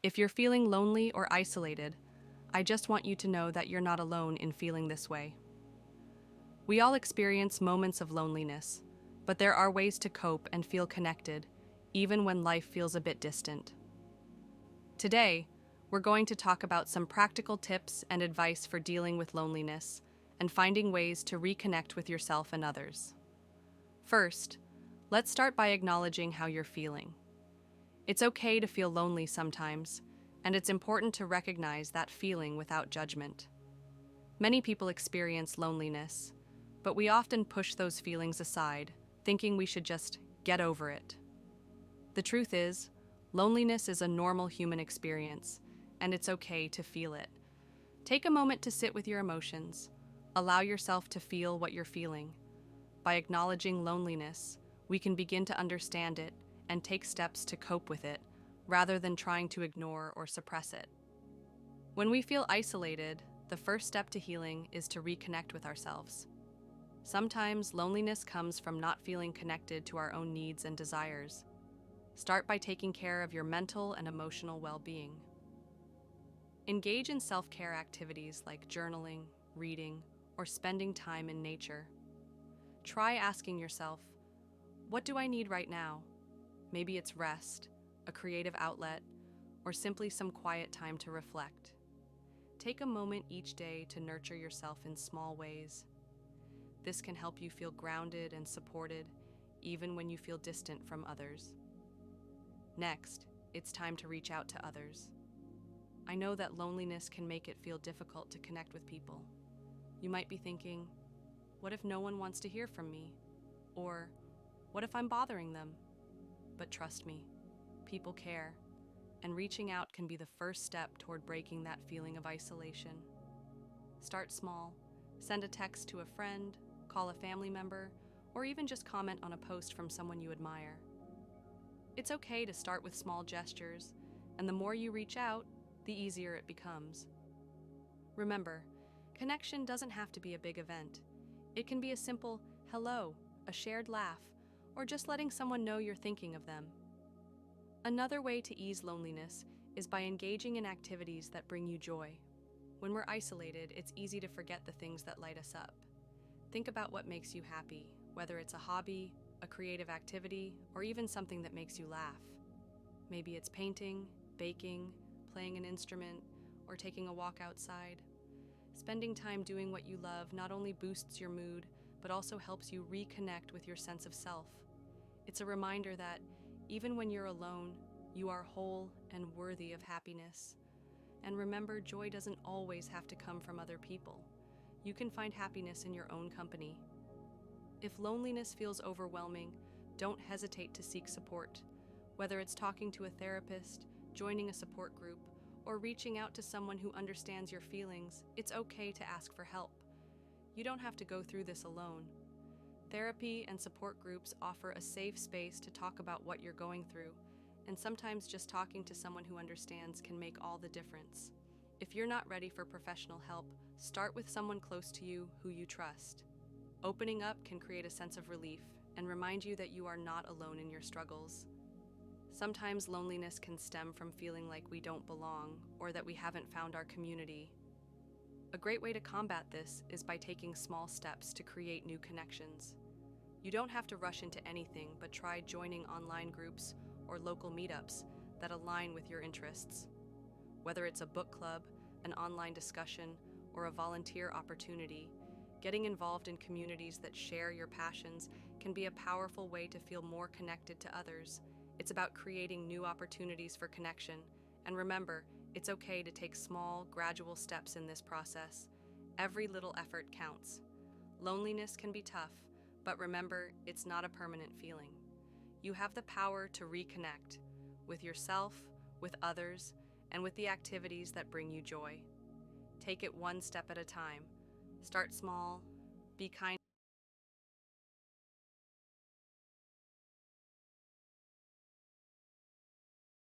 If you're feeling lonely or isolated, I just want you to know that you're not alone in feeling this way. We all experience moments of loneliness, but there are ways to cope and feel connected, even when life feels a bit distant. Today, we're going to talk about some practical tips and advice for dealing with loneliness and finding ways to reconnect with yourself and others. First, let's start by acknowledging how you're feeling. It's okay to feel lonely sometimes, and it's important to recognize that feeling without judgment. Many people experience loneliness, but we often push those feelings aside, thinking we should just get over it. The truth is, loneliness is a normal human experience, and it's okay to feel it. Take a moment to sit with your emotions. Allow yourself to feel what you're feeling. By acknowledging loneliness, we can begin to understand it and take steps to cope with it, rather than trying to ignore or suppress it. When we feel isolated, the first step to healing is to reconnect with ourselves. Sometimes loneliness comes from not feeling connected to our own needs and desires. Start by taking care of your mental and emotional well-being. Engage in self-care activities like journaling, reading, or spending time in nature. Try asking yourself, what do I need right now? Maybe it's rest, a creative outlet, or simply some quiet time to reflect. Take a moment each day to nurture yourself in small ways. This can help you feel grounded and supported, even when you feel distant from others. Next, it's time to reach out to others. I know that loneliness can make it feel difficult to connect with people. You might be thinking, what if no one wants to hear from me? Or, what if I'm bothering them? But trust me, people care, and reaching out can be the first step toward breaking that feeling of isolation. Start small. Send a text to a friend, call a family member, or even just comment on a post from someone you admire. It's okay to start with small gestures, and the more you reach out, the easier it becomes. Remember, connection doesn't have to be a big event. It can be a simple hello, a shared laugh, or just letting someone know you're thinking of them. Another way to ease loneliness is by engaging in activities that bring you joy. When we're isolated, it's easy to forget the things that light us up. Think about what makes you happy, whether it's a hobby, a creative activity, or even something that makes you laugh. Maybe it's painting, baking, playing an instrument, or taking a walk outside. Spending time doing what you love not only boosts your mood, but also helps you reconnect with your sense of self. It's a reminder that, even when you're alone, you are whole and worthy of happiness. And remember, joy doesn't always have to come from other people. You can find happiness in your own company. If loneliness feels overwhelming, don't hesitate to seek support. Whether it's talking to a therapist, joining a support group, or reaching out to someone who understands your feelings, it's okay to ask for help. You don't have to go through this alone. Therapy and support groups offer a safe space to talk about what you're going through, and sometimes just talking to someone who understands can make all the difference. If you're not ready for professional help, start with someone close to you who you trust. Opening up can create a sense of relief and remind you that you are not alone in your struggles. Sometimes loneliness can stem from feeling like we don't belong or that we haven't found our community. A great way to combat this is by taking small steps to create new connections. You don't have to rush into anything, but try joining online groups or local meetups that align with your interests. Whether it's a book club, an online discussion, or a volunteer opportunity, getting involved in communities that share your passions can be a powerful way to feel more connected to others. It's about creating new opportunities for connection. And remember, it's okay to take small, gradual steps in this process. Every little effort counts. Loneliness can be tough, but remember, it's not a permanent feeling. You have the power to reconnect with yourself, with others, and with the activities that bring you joy. Take it one step at a time. Start small, be kind.